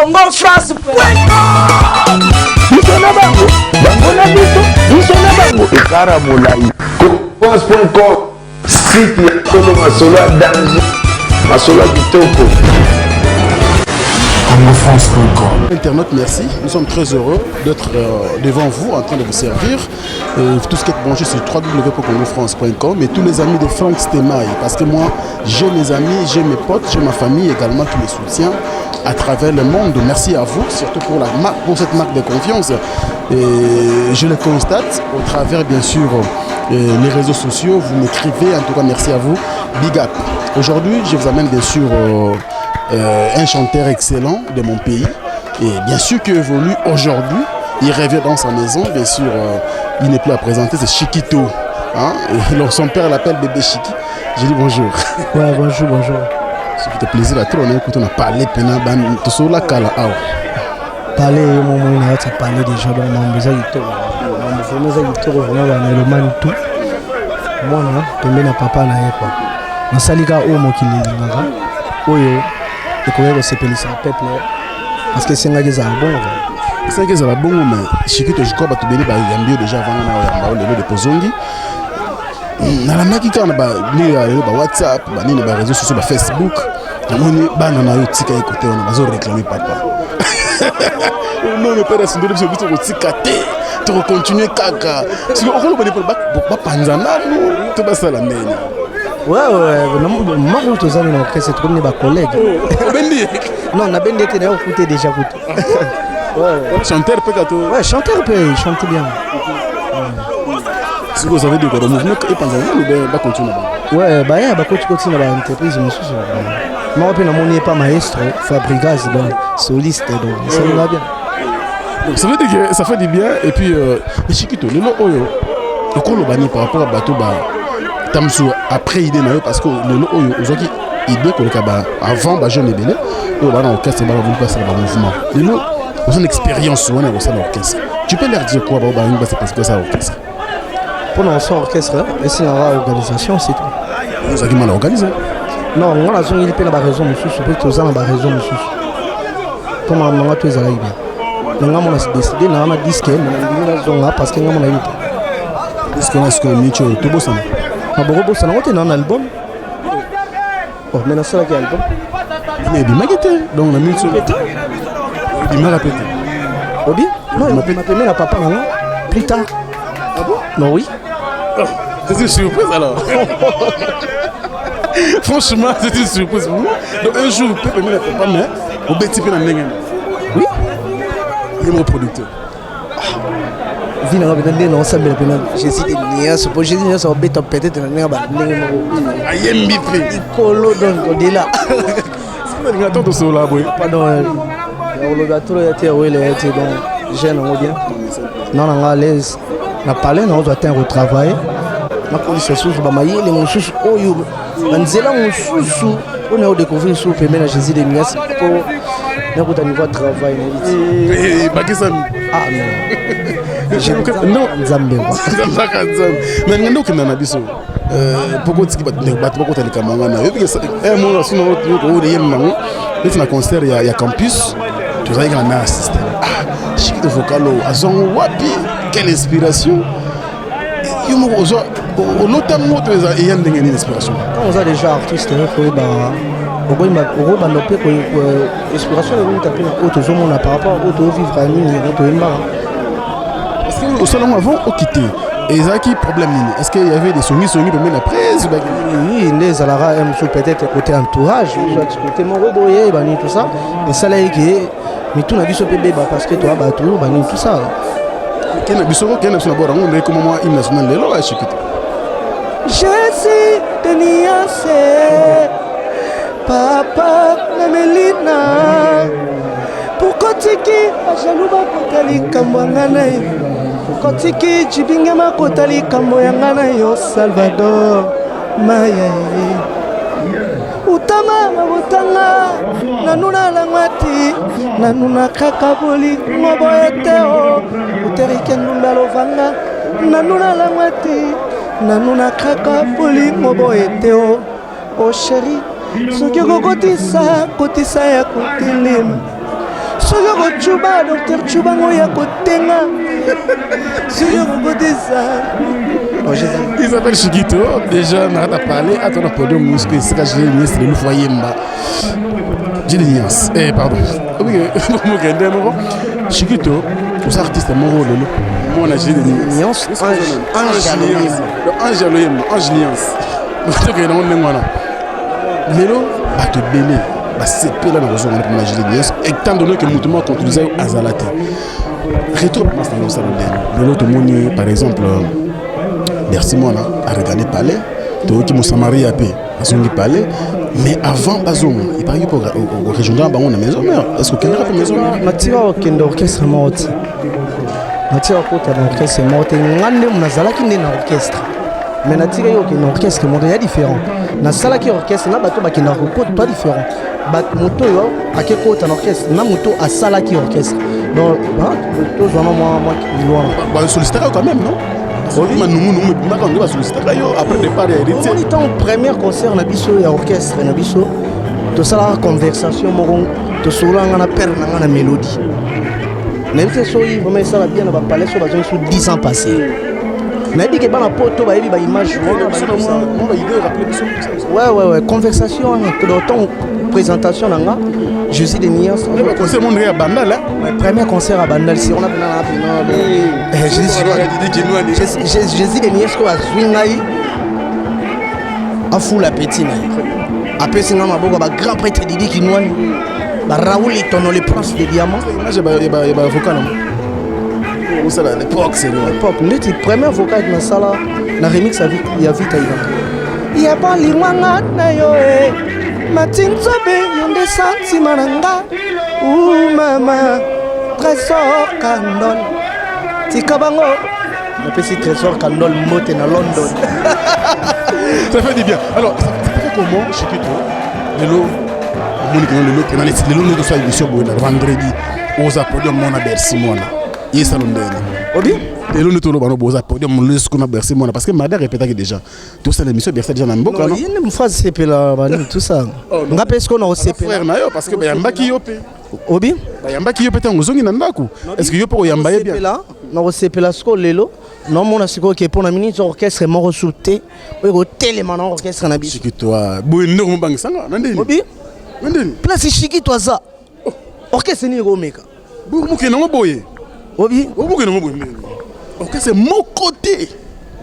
CongoFrance.com. France.com, site ya Tolo Masolo à danger, Masolo à Kitoko. Internaute, merci. Nous sommes très heureux d'être devant vous en train de vous servir. Tout ce qui est branché sur www.congofrance.com et tous les amis de Franck Stemaille. Parce que moi, j'ai mes amis, j'ai mes potes, j'ai ma famille également qui me soutient à travers le monde. Merci à vous, surtout pour cette marque de confiance. Et je le constate au travers, bien sûr, les réseaux sociaux. Vous m'écrivez, en tout cas, merci à vous. Big up. Aujourd'hui, je vous amène bien sûr un chanteur excellent de mon pays et bien sûr qui évolue aujourd'hui. Il revient dans sa maison, bien sûr il n'est plus à présenter, c'est Chiquito, hein? Et son père l'appelle bébé Chiqui. Je dis bonjour. Ouais, bonjour. Ça fait plaisir à toi, on a parlé pendant tout sur la cala. Parler on a parlé déjà dans mon besoin de tout le man tout moi na papa na quoi na salika o mokili ngaka oyo et se pelisa peuple parce que c'est un des albums c'est que ça la bon mais Chiquito je crois ba tubeli ba yambio déjà avant na yamba le de pozongi na la maki kana ba ni ba WhatsApp ba ni ba réseaux sociaux ba Facebook na moni bana na yo tika écouter on bazo réclamer papa non mais pas la sindole c'est plutôt tika té tu continuer kaka si on va ba panzana nous to ba sala meni. Ouais, moi je suis un orchestre, c'est mes collègues. Non, on a bien été écouté déjà. Chanteur peut-être. Ouais, chanteur peut, il chante bien. Si vous avez des gros mouvements, et pendant vous, va continuer. Ouais, bah il va continuer dans l'entreprise. Moi, je ne suis pas maestro, Fabregas, soliste, donc ça va bien. Donc ça veut dire que ça fait du bien. Et puis, les Chiquito, les lots, le colo bani par rapport à Bateau, Tamsou après idée na yo parce que le lo oyo ozaki idée ko le kaba avant ba jeune belé o ba na orchestre ba vulu passer ba mouvement le lo son expérience on a dans l'orchestre tu peux leur dire quoi ba ba c'est parce que ça orchestre pour notre orchestre et c'est une organisation c'est tout vous avez mal organisé non on a zone il peut na ba raison monsieur peut que ça na ba raison monsieur comme on a tous les arrivés donc on a décidé na on a disque na zone parce que on a eu est-ce que Micho tout beau ça Abobo ça n'a pas un album. Oh mais non ça qui album. Mais il m'a quitté donc on a mis sur il m'a répété. Obi non il m'a appelé la papa non plus tard. Ah bon non oui. C'est une surprise alors. Franchement c'est une surprise pour moi. Donc un jour peut me la papa mais au petit peu dans n'engue. Oui. Il est mon producteur. J'ai dit que ce projet de bête peut-être Icolo donc de là. Pardon, jeune bien. Non, on à l'aise. On a parlé, on doit retravailler. On a connu ces choses, on a les sous. On a découvert sous le ménage Jésus des Mias pour notre niveau de travail. Ah non. Non, Zambé. Mais nous nous na biso. Pourquoi tu vas pas te kamanga na? Eh moi sinon au yem mango. C'est un concert il y a campus. Tu vas y gagner assisté. Ah, Chiquito vocalo azon wapi quelle inspiration. Yomo ozo au lotam moto il y a une inspiration. On a déjà artiste pour ba on va noter que l'inspiration est venue taper autre chose par rapport à autre vivre à nous autre emma. Est-ce que au salon avant au quitter et ça qui problème est-ce qu'il y avait des songs pour mettre la presse oui les alara peut-être côté entourage côté mon reboyer bani tout ça et ça là qui mais tout na biso bébé parce que toi bateau bani tout ça kena biso kena sur bord on est comme moi hymne national le lo Chiquito je suis de nuance papa na melina pourquoi tiki ajaluba kotali kambangana kotiki jibinga makotali kambo yangana yo Salvador maya utama mabotanga nanuna langwati nanuna kakaboli moboeteo uterike numbalo vanga nanuna langwati nanuna kakaboli moboeteo o chéri soki okokotisa kotisa ya kotelema soki kocuba docteur cuba ngo ya kotenga soki kokotesa. Il s'appelle Chiquito. Déjà, on a parlé. Attends, on a parlé de Moscou. C'est quand j'ai mis le foyer. J'ai des nuances. Pardon. Oui, Chiquito, vous artiste, mon rôle. Moi, on a j'ai des nuances. Ange nuance. Mélo, à te béler. C'est peu là dans le zone pour imaginer des nuances. Étant donné que le mouvement continue à Zalate. Retour à ce salon. Mélo, tout le monde, par exemple. Merci moi à regarder palais qui m'ont samari à paix à son palais mais avant bazon il paraît pour au régional on a maison mère est-ce que quelqu'un a maison mère matira au kendo orchestre morte matira au côté orchestre morte ngande munazala qui n'est dans orchestre mais natira yo kendo orchestre morte il différent na sala qui orchestre na bato bakina ko pas différent bat moto yo a quel côté orchestre na moto a sala qui orchestre donc tous vraiment moi loin bah solliciter quand même non. Après départ, on est en premier concert na biso et orchestre na biso to sala conversation moron to solanga na père na mélodie na bité so yi vraiment ça va bien na ba palais so bazon sur 10 ans passés na dit que ba na poto ba yebi ba image moi ba idée rappeler biso ouais conversation dans ton présentation nanga Jésus de Nias. Le concert mon à Bandal hein. Premier concert à Bandal si on a Jésus de Nias ko azwingai a foule appétit na. Après singa maboko ba grand prêtre Didi Kinwani ba Raoul Itono le prince de diamant. Image ba avocat non. On ça à l'époque c'est l'époque. Le premier avocat na sala na remix a vite il y a vite il y a pas limanga na yo Matinzobe yonde sentiment nanga mama trésor candol tikabango le petit trésor candol mote na London. Ça fait du bien. Alors ça fait comment Chiquito lelo monique lelo penaliste lelo nous soit émission vendredi aux podium mona Bercy mona yesa londene obi lelo nous tolo bano boza podium le ce na Bercy mona parce que Mada répéta que déjà tout ça l'émission Bercy déjà na mboka non il y a une phase CP là tout ça ngape ce qu'on a au CP frère na yo parce que yamba ki yo pe obi yamba ki yo pe tango zongi na ndako est-ce que yo po yamba ye bien là na au CP là ce qu'on lelo non mona siko ke pour na minute orchestre moko souté o tellement na orchestre na biso Chiquito boy ndo mo bangisanga na ndeni obi ndeni place Chiquito za orchestre ni ko meka bu mo ke na mo boye obi obuke na mo boye ok c'est mon côté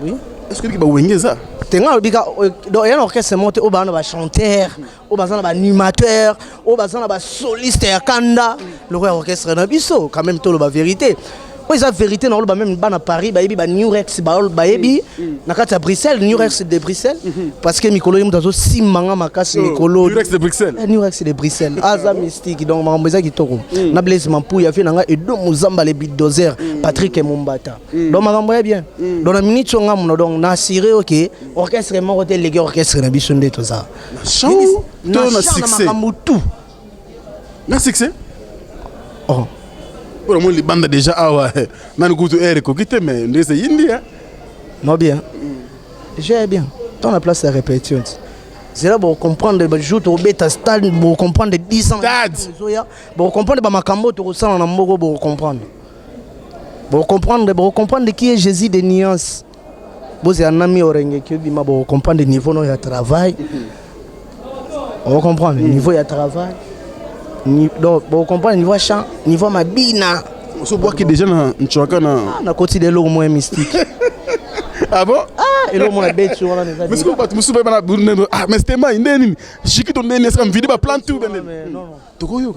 oui est-ce que tu vas oublier ça tenga bika do yana orchestre monté au bana ba chanteur au bazana ba animateur au bazana ba soliste ya kanda le orchestre na biso quand même tout le ba vérité oui ça vérité na ba même bana Paris ba yebi ba New Rex ba yebi na kati ya Bruxelles New Rex de Bruxelles parce que mikolo yemu tazo simanga makasi mikolo New Rex de Bruxelles New Rex de Bruxelles aza mystique donc mamboza kitoko na Blaise Mampu ya fait nanga Edo Muzamba les bulldozer Patrick Mumbata donc makambo ya bien dans la minute songa muno donc na assuré OK orchestre mo hotel les orchestre na biso nde to ça chant na succès na succès oh pour moi les bandes déjà nani kutu ko kite mais ndese yindi hein non bien j'ai bien dans la place à répétition c'est là pour comprendre le jour au bêta stade pour comprendre 10 ans pour comprendre ba makambo to sala na mboko pour comprendre qui est Jésus de nuances boze anami orenge ki bima pour comprendre niveau no ya travail on comprendre niveau ya travail donc pour comprendre niveau chant niveau mabina so bois qui déjà na nchwaka na côté de l'eau moins mystique. Ah bon? Ah, et l'eau moins bête sur la mais ce que tu me souviens ah mais c'était mal ndeni Chiquito ndeni est-ce que vidéo ba plan tout ben non tokoyo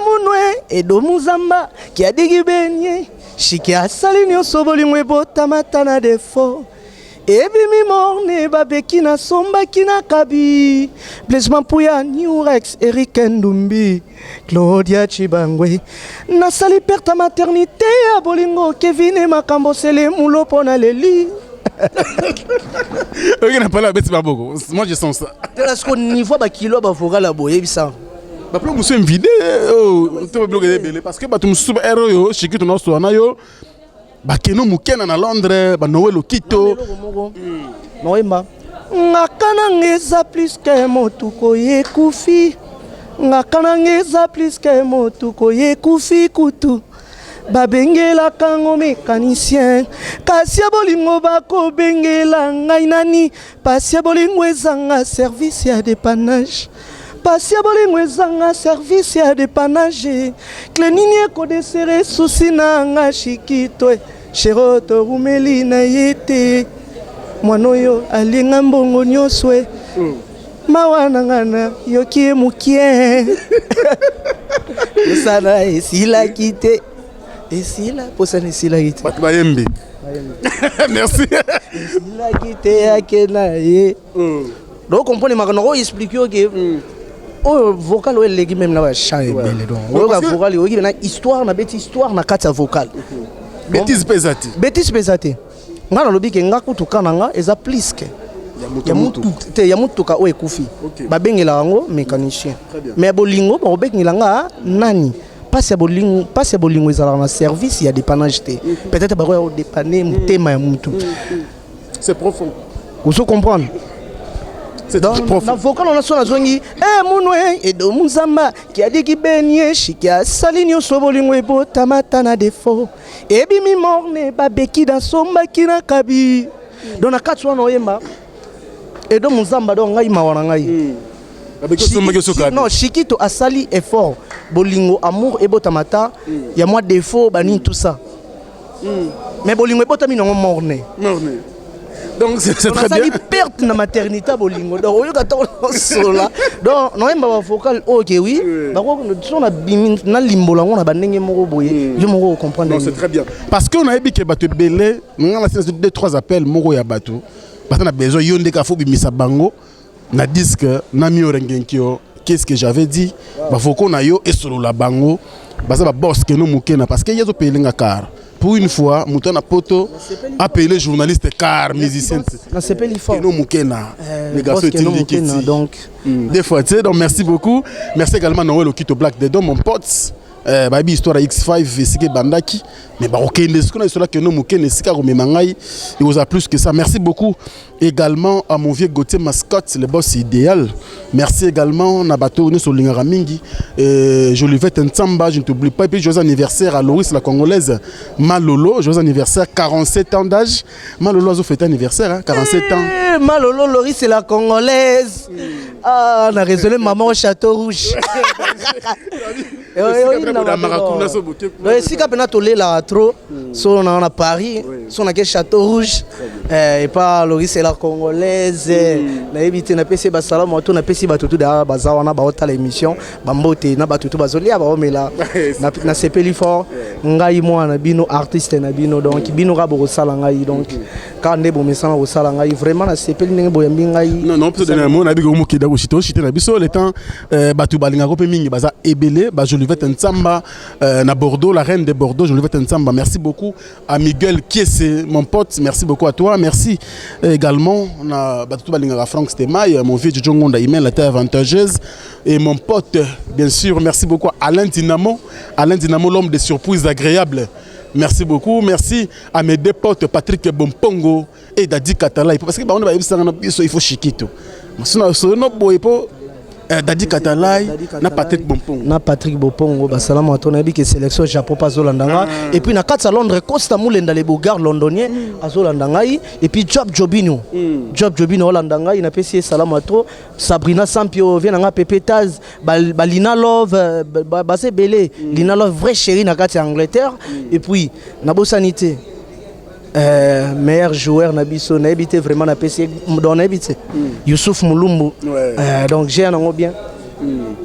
munwe Edo Muzamba qui a digibenie Chiki asali nyonso bolimwe botamata na defo ebimi morne babeki na sombaki na kabi Blaise Mampu ya New Rex Eric Ndumbi Claudia Chibangwe nasali perte maternité ya bolingo Kevin makambo sele mulo pona leli. Ok na parlé avec Baboko moi je sens ça est-ce qu'on niveau ba kilo ba vocal la boye bisa ba plan musu vidéo to bloquer belé parce que ba tu musu héros yo Chiquito no so na yo bakeno mukena na Londres ba Noël Okito noemba ngakana ngeza plus que motuko yekufi Ngakanangeza plus que motuko yekufi kutu. Babengela kango mécanicien. Kasia bolingo bako bengela ngai nani. Pasia bolingo ezanga service ya dépannage. Pasia bolingo ezanga service ya dépannage. Klenini ekodesere susi na nga shikito. Sheroto rumeli na yete. Mwanoyo alinga mbongo nyoswe. Mawana ngana yokie mukie. Usana esila kite. Esila posana esila kite. Batbayembe. Merci. Esila kite yake na ye. Donc comprenez maintenant on explique que oh vocal ouais légui même là chanter belle donc. Ouais vocal oui na histoire na bêtise histoire na kata vocal. Bêtise pesate. Bêtise pesate. Ngana lobi ke ngaku tukana nga eza plus que ya mutu ka o ekufi babengela yango mécanicien mais bolingo ba obengela nga nani passe bolingo ezala na service ya dépannage te peut-être ba ko dépanner mutema ya mutu c'est profond vous comprendre c'est profond na vocal on a son azongi munwe edo munzamba ki adiki benye shikia salinyo so bolingo ebota matana défaut ebimi morne babeki da somba kina kabi donc na katwa no yemba et donc Muzamba donc ngai mawana ngai non Shikito asali effort bolingo amour et botamata il y a moi défaut bani tout ça mais bolingo botami non morne donc c'est très bien perte na maternité bolingo donc oyo kato sola donc non yemba vocal OK oui ba ko son na bimi na limbola ngona bandenge moko boye yo moko comprendre c'est très bien parce que on a dit que bato belé ngala c'est 2-3 appels moko ya bato. Parce qu'on a besoin de faire des bango na disque na mi orengenkio qu'est-ce que j'avais dit bah faut qu'on aille et sur la bango parce que boss que nous mukena parce que yazo payer nga car pour une fois mutana poto a payé les journalistes car musiciens na c'est pas l'effort nous mukena les gars sont donc des fois tu sais donc merci beaucoup merci également Noël Okito Black Dedo mon pote baby histoire X5 vesike bandaki mais ba okende ce qu'on a histoire que nous mukene sika ko memangai il vous a plus que ça merci beaucoup également à mon vieux Gauthier Mascotte le boss idéal merci également na bato ne so lingara mingi Jolivette Ntsamba je ne t'oublie pas et puis joyeux anniversaire à Loris la congolaise Malolo joyeux anniversaire 47 ans d'âge Malolo a fêté anniversaire hein, 47 ans Malolo Loris c'est la congolaise ah on a résolu maman au château rouge si on a tolé la trop so on a Paris so on a quel château rouge et pas Loris c'est la congolaise na éviter na PC basala moto na PC batutu da bazawana ba hota l'émission bambote na batutu bazolia ba omela na sepeli fort ngai mwana bino artiste na bino donc bino ka bo sala ngai donc quand ndebo mesana bo sala ngai vraiment na sepeli ndenge boyambi ngai non peut donner un mot na biko mo kida ko chito chité na biso le temps batu balinga ko pe mingi baza ebele ba Jolivette Ntsamba na Bordeaux la reine de Bordeaux Jolivette Ntsamba merci beaucoup à Miguel Kiese mon pote merci beaucoup à toi merci également on a batu balinga Franck Stemay mon vieux Jojo Ngonda email la terre avantageuse et mon pote bien sûr merci beaucoup Alain Dinamo l'homme des surprises agréables merci beaucoup merci à mes deux potes Patrick Bompongo et Dadi Katala parce que on va il faut Shikito no boy Dadi Katalai na Patrick Bompongo na Patrick Bompongo ba salamu à ton abi que sélection Japon pas Zolandanga et puis na katsa Londres Costa Mulenda les bogards londoniens à Zolandanga et puis Job Jobino Holandanga il a payé salamu à toi Sabrina Sampio vient na Pepetaz Balina Love basé belé Lina Love vrai chérie na katsa Angleterre et puis na Bosanité meilleur joueur nabiso na habité vraiment na PC dans habité Youssouf Moulumbu donc j'ai un bien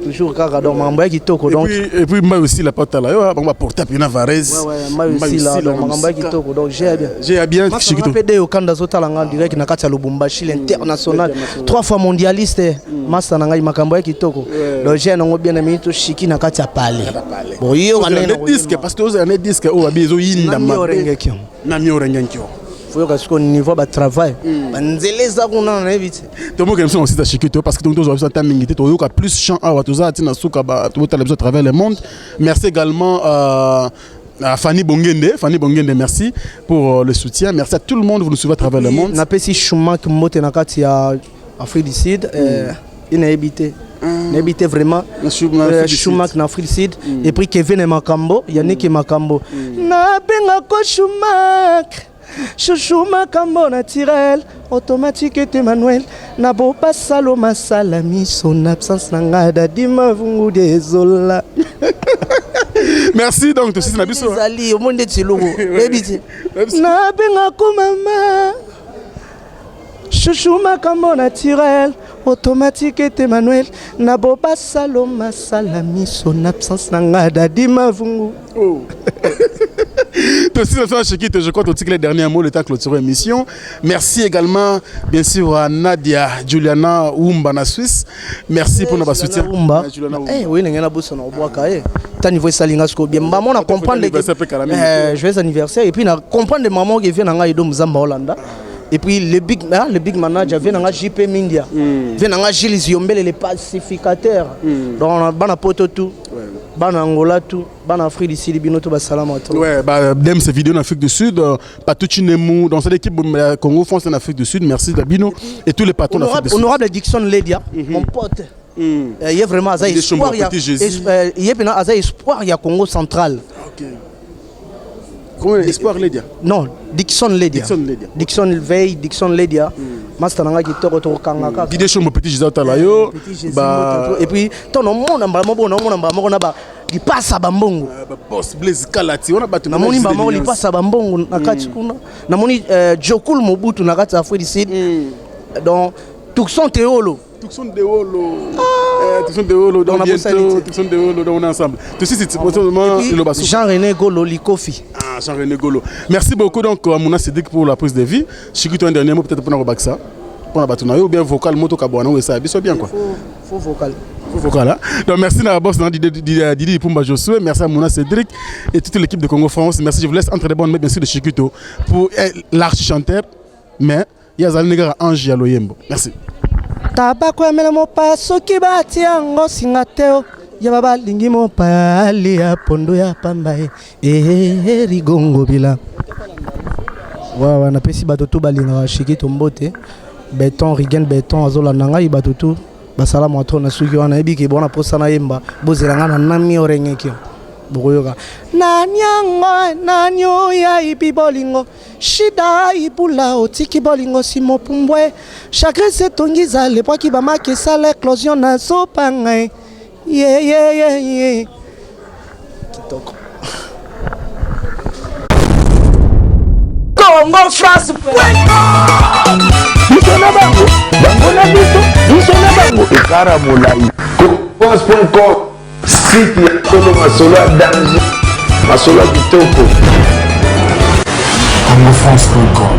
toujours kaka donc mamba kitoko donc et puis moi aussi la porte là on va porter Pina Varez moi aussi là donc mamba kitoko donc j'ai bien Shikito PD au Kanda Zotalanga direct na kati ya Lubumbashi l'international 3 fois mondialiste master na ngai makambo kitoko donc j'ai un bien ami to shiki na kati ya pale bon yo wana disque parce que vous avez disque au abizo yinda na miorengenkyo faut que niveau ba travail banzeleza kuna na vite to mo kemso aussi ta Shikito parce que tout nous avons mingi to yo ka plus chant à watoza tina suka ba to à travers le monde merci également à Fanny Bongende merci pour le soutien merci à tout le monde vous nous suivez à travers le monde na pesi Choumak mote na kati ya Afrique du Sud il n'a habité. Il a habité vraiment. Schumacher na Freeseed. Et puis Kevin et Makambo. Yannick et Makambo. Na benga ko Schumacher. Chouchou Makambo naturel. Automatique et Emmanuel. Na bo pas saloma salami. Son absence n'angada dima vungu désolé. Merci donc, c'est la biso. Zali, au monde de Tilogo. Na benga ko mama. Chouchou Makambo naturel. Automatique et Emmanuel. Nabo pas saloma salami. Son absence n'angada dima vungu. Je crois que les derniers mots, le temps de clôturer l'émission. Merci également, bien sûr, à Nadia Juliana Oumba na Suisse. Merci pour notre soutien. Oui, il y a un boss au bois. Tu as niveau Salingasco. Bien, maman, on a compris le joyeux anniversaire. Et puis, on a compris les mamans qui viennent à Mzamba Hollanda. Et puis, le big manager vient à JP Mindia. Vient à Gilles Ziombel, les pacificateurs. Donc, on a poté tout. Bana Angola tout, bana Afrique d'ici libino tout salam à toi. Ouais, dem ces vidéos en Afrique du Sud, Patuchinemu dans cette équipe Congo France en Afrique du Sud, merci Dabino et tous les patrons d'Afrique du Sud. Honorable Dixon Ledia, mon pote. Il y a vraiment un espoir, il y a un espoir, il y a Congo central. OK. Comment espoir Ledia? Non, Dixon Ledia. Dixon Veil, Dixon Ledia. Master nanga qui te retourne kangaka. Bidé show mon petit Jésus talayo. Et puis ton nom on a il passe à Bambongo. Boss Blaise Kalati on a battu. Na moni bambo il passe à Bambongo nakati kuna. Na moni Jokul Mobutu nakati Afrique du Sud. Donc Tucson Teolo. Tucson Deolo. Tucson Deolo dans bientôt Tucson Deolo on est ensemble. Tout ça c'est vraiment le basso. Jean-René Golo Likofi. Ah Jean-René Golo. Merci beaucoup donc à Mouna Cédric pour la prise de vie. Chikito un dernier mot peut-être pour nous rebaxa. Pour la batuna ou bien vocal moto kabwana ou ça biso bien quoi. Faut vocal. Voilà. Donc merci à la boss Didi Pumba Josué, merci à Mouna Cédric et toute l'équipe de Congo France. Merci, je vous laisse entre les bonnes mains bien sûr de Chikito pour l'archi-chanteur, mais il y a Zalnega Ange Yaloyembo. Merci. Tabako amela mopa soki batiango singateo ya baba lingi mopa ali ya pondo ya pambae rigongo bila wa na pesi batoto balinga Chikito mbote béton rigen béton azola nanga ibatoto basala moto na suki wana ebiki bona posa na yemba bozelanga na nami orengeki boyoka nanyango nanyo ya ibibolingo shida ibula otiki bolingo simo pumbwe chacun se tongiza le poki bamaki sala éclosion na sopanga ye kitoko Congo France Ekara Molai France.com site ya Tolo Masolo danger Masolo Kitoko Congo France.com